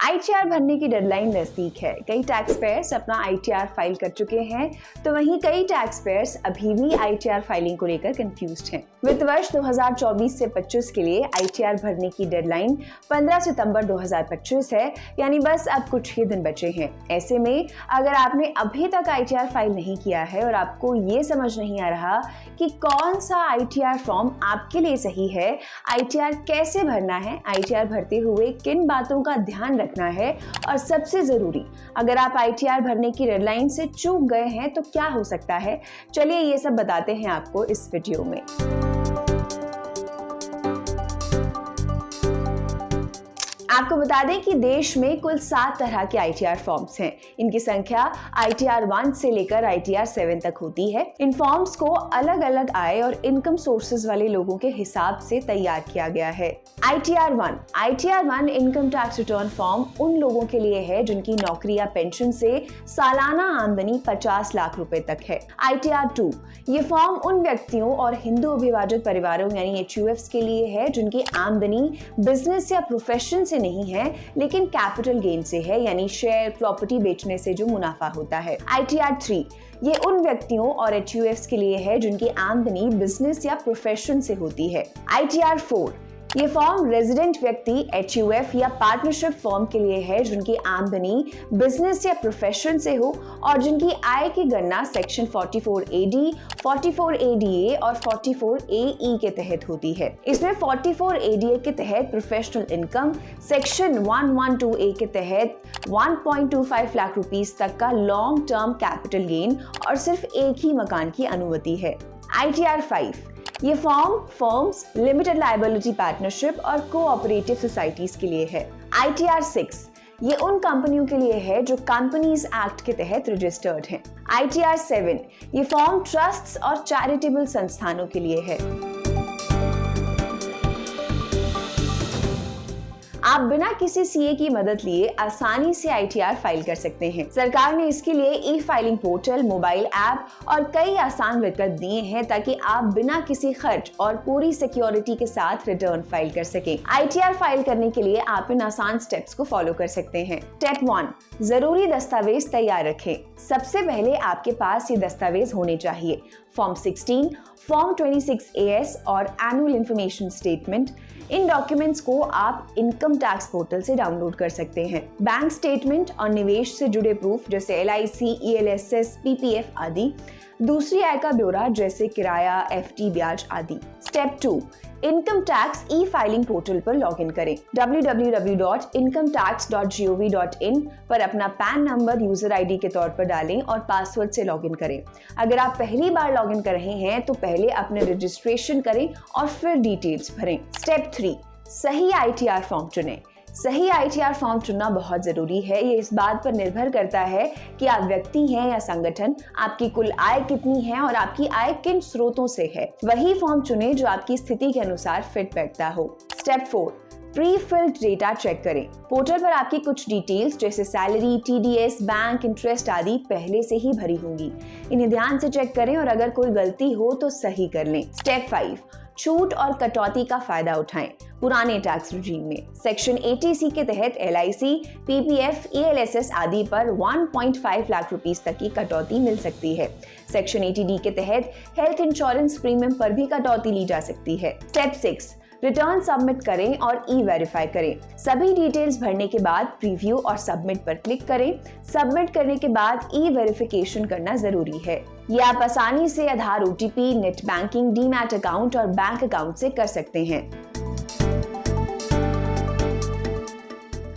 ITR भरने की deadline नजदीक है। कई टैक्स पेयर्स अपना आईटीआर फाइल कर चुके हैं, तो वहीं कई टैक्स पेयर्स अभी भी आईटीआर फाइलिंग को लेकर कंफ्यूज्ड हैं। वित्त वर्ष 2024 से 25 के लिए आईटीआर भरने की डेडलाइन 15 सितंबर 2025 है, यानी बस अब कुछ ही दिन बचे हैं। ऐसे में अगर आपने अभी तक आईटीआर फाइल नहीं किया है और आपको ये समझ नहीं आ रहा कि कौन सा आईटीआर फॉर्म आपके लिए सही है, आईटीआर कैसे भरना है, आईटीआर भरते हुए किन बातों का ध्यान रखना है, और सबसे जरूरी, अगर आप आईटीआर भरने की डेडलाइन से चूक गए हैं तो क्या हो सकता है, चलिए ये सब बताते हैं आपको इस वीडियो में। आपको बता दें कि देश में कुल 7 तरह के आईटीआर फॉर्म्स हैं। इनकी संख्या आईटीआर 1 से लेकर आईटीआर 7 तक होती है। इन फॉर्म्स को अलग अलग आय और इनकम सोर्सेज वाले लोगों के हिसाब से तैयार किया गया है। ITR 1 income tax return form उन लोगों के लिए है जिनकी नौकरी या पेंशन से सालाना आमदनी 50 लाख रुपए तक है। आईटीआर 2 ये फॉर्म उन व्यक्तियों और हिंदू अभिभाजित परिवारों यानी एचयूएफ्स के लिए है जिनकी आमदनी बिजनेस या प्रोफेशन से नहीं है लेकिन कैपिटल गेन से है, यानी शेयर प्रॉपर्टी बेचने से जो मुनाफा होता है। आईटीआर 3 ये उन व्यक्तियों और एचयूएफ्स के लिए है जिनकी आमदनी बिजनेस या प्रोफेशन से होती है। आईटीआर 4 ये फॉर्म रेजिडेंट व्यक्ति, एचयूएफ या पार्टनरशिप फॉर्म के लिए है जिनकी आमदनी बिजनेस या प्रोफेशन से हो और जिनकी आय की गणना सेक्शन 44AD, 44ADA और 44AE के तहत होती है। इसमें 44ADA के तहत प्रोफेशनल इनकम, सेक्शन 112A के तहत 1.25 लाख रुपीस तक का लॉन्ग टर्म कैपिटल गेन और सिर्फ एक ही मकान की अनुमति है। आईटीआर 5 ये form firms, limited liability partnership और कोऑपरेटिव सोसाइटीज के लिए है। आईटीआर 6 ये उन कंपनियों के लिए है जो कंपनीज एक्ट के तहत रजिस्टर्ड हैं। आईटीआर 7 ये फॉर्म ट्रस्ट्स और चैरिटेबल संस्थानों के लिए है। आप बिना किसी सीए की मदद लिए आसानी से आईटीआर फाइल कर सकते हैं। सरकार ने इसके लिए ई फाइलिंग पोर्टल, मोबाइल ऐप और कई आसान विकल्प दिए हैं ताकि आप बिना किसी खर्च और पूरी सिक्योरिटी के साथ रिटर्न फाइल कर सकें। आईटीआर फाइल करने के लिए आप इन आसान स्टेप्स को फॉलो कर सकते हैं। स्टेप 1, जरूरी दस्तावेज तैयार रखें। सबसे पहले आपके पास ये दस्तावेज होने चाहिए। फॉर्म 16, फॉर्म 26AS और एनुअल इंफॉर्मेशन स्टेटमेंट। इन डॉक्यूमेंट्स को आप इनकम टैक्स पोर्टल से डाउनलोड कर सकते हैं। बैंक स्टेटमेंट और निवेश से जुड़े प्रूफ जैसे LIC, ELSS, PPF आदि। दूसरी आय का ब्यौरा जैसे किराया, FD, ब्याज आदि। Step 2, income tax e filing portal पर लॉगिन करें। www.incometax.gov.in पर अपना पैन नंबर यूजर आईडी के तौर पर डालें और पासवर्ड से लॉगिन करें। अगर आप पहली बार लॉगिन कर रहे हैं तो पहले अपने रजिस्ट्रेशन करें और फिर डिटेल्स भरें। स्टेप 3, सही आईटीआर फॉर्म चुनें। सही आईटीआर फॉर्म चुनना बहुत जरूरी है। ये इस बात पर निर्भर करता है कि आप व्यक्ति हैं या संगठन, आपकी कुल आय कितनी है और आपकी आय किन स्रोतों से है। वही फॉर्म चुनें जो आपकी स्थिति के अनुसार फिट बैठता हो। Step 4, pre filled data check करें। पोर्टल पर आपकी कुछ डिटेल्स जैसे सैलरी, TDS, बैंक इंटरेस्ट आदि पहले से ही भरी होंगी। इन्हें ध्यान से चेक करें और अगर कोई गलती हो तो सही कर लें। स्टेप 5, छूट और कटौती का फायदा उठाएं। पुराने टैक्स रिजीम में सेक्शन 80C के तहत LIC, PPF, ELSS आदि पर 1.5 लाख रुपीस तक की कटौती मिल सकती है। सेक्शन 80D के तहत हेल्थ इंश्योरेंस प्रीमियम पर भी कटौती ली जा सकती है। स्टेप 6, रिटर्न सबमिट करें और ई-वेरीफाई करें। सभी डिटेल्स भरने के बाद प्रीव्यू और सबमिट पर क्लिक करें। सबमिट करने के बाद ई-वेरिफिकेशन करना जरूरी है। ये आप आसानी से आधार, OTP, net banking, demat account और बैंक अकाउंट से कर सकते हैं।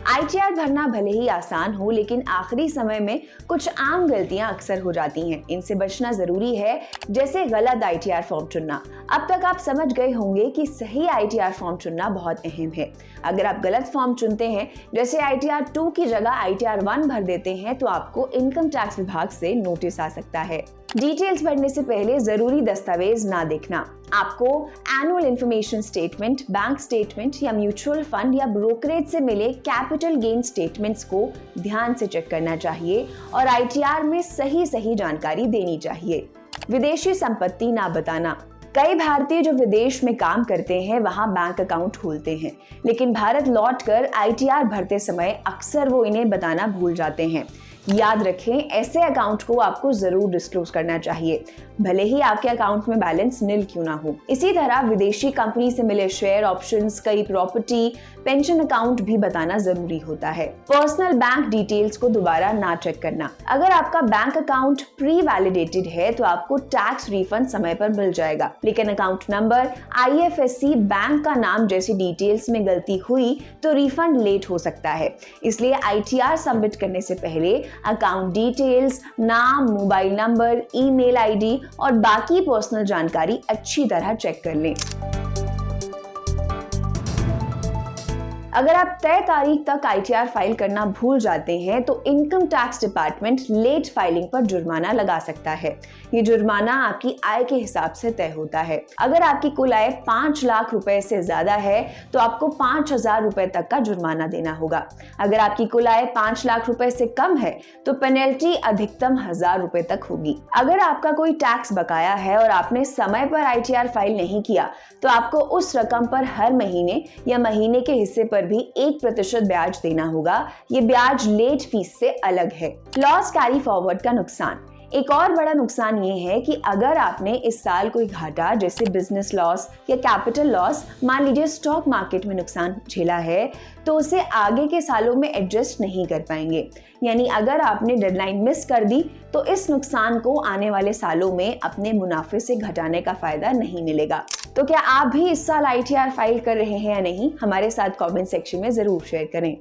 आईटीआर भरना भले ही आसान हो लेकिन आखिरी समय में कुछ आम गलतियां अक्सर हो जाती हैं। इनसे बचना जरूरी है, जैसे गलत आईटीआर फॉर्म चुनना। अब तक आप समझ गए होंगे कि सही आईटीआर फॉर्म चुनना बहुत अहम है। अगर आप गलत फॉर्म चुनते हैं, जैसे आईटीआर 2 की जगह आईटीआर 1 भर देते हैं, तो आपको इनकम टैक्स विभाग से नोटिस आ सकता है। डिटेल्स भरने से पहले जरूरी दस्तावेज ना देखना। आपको annual information statement, bank statement या म्यूचुअल फंड या ब्रोकरेज से मिले कैपिटल गेन स्टेटमेंट्स को ध्यान से चेक करना चाहिए और आईटीआर में सही जानकारी देनी चाहिए। विदेशी संपत्ति ना बताना। कई भारतीय जो विदेश में काम करते हैं वहां बैंक अकाउंट खोलते हैं, लेकिन भारत लौटकर आईटीआर भरते समय अक्सर वो इन्हें बताना भूल जाते हैं। याद रखें, ऐसे अकाउंट को आपको जरूर डिस्क्लोज करना चाहिए, भले ही आपके अकाउंट में बैलेंस नील क्यों ना हो। इसी तरह विदेशी कंपनी से मिले शेयर, ऑप्शंस, कई प्रॉपर्टी, पेंशन अकाउंट भी बताना जरूरी होता है। पर्सनल बैंक डिटेल्स को दोबारा ना चेक करना। अगर आपका बैंक अकाउंट प्री वैलिडेटेड है तो आपको टैक्स रिफंड समय पर मिल जाएगा, लेकिन अकाउंट नंबर, IFSC, बैंक का नाम जैसी डिटेल्स में गलती हुई तो रिफंड लेट हो सकता है। इसलिए ITR सबमिट करने से पहले अकाउंट डिटेल्स, नाम, मोबाइल नंबर, ईमेल आईडी और बाकी पर्सनल जानकारी अच्छी तरह चेक कर लें। अगर आप तय तारीख तक ITR फाइल करना भूल जाते हैं तो income tax department late filing पर जुर्माना लगा सकता है। ये जुर्माना आपकी आय के हिसाब से तय होता है। अगर आपकी कुल आय 5 लाख रुपए से ज्यादा है तो आपको 5,000 रुपए तक का जुर्माना देना होगा। अगर आपकी कुल आय 5 लाख रुपए से कम है तो पेनल्टी अधिकतम 1,000 रुपए तक होगी। अगर आपका कोई टैक्स बकाया है और आपने समय पर ITR फाइल नहीं किया तो आपको उस रकम पर हर महीने या महीने के हिस्से पर भी 1% ब्याज देना होगा। ये ब्याज लेट फीस से अलग है। लॉस कैरी फॉरवर्ड का नुकसान। एक और बड़ा नुकसान ये है कि अगर आपने इस साल कोई घाटा जैसे बिजनेस लॉस या कैपिटल लॉस, मान लीजिए स्टॉक मार्केट में नुकसान झेला है, तो उसे आगे के सालों में एडजस्ट नहीं कर पाएंगे। यानी अगर आपने डेडलाइन मिस कर दी तो इस नुकसान को आने वाले सालों में अपने मुनाफे से घटाने का फायदा नहीं मिलेगा। तो क्या आप भी इस साल ITR फाइल कर रहे हैं या नहीं, हमारे साथ कमेंट सेक्शन में जरूर शेयर करें।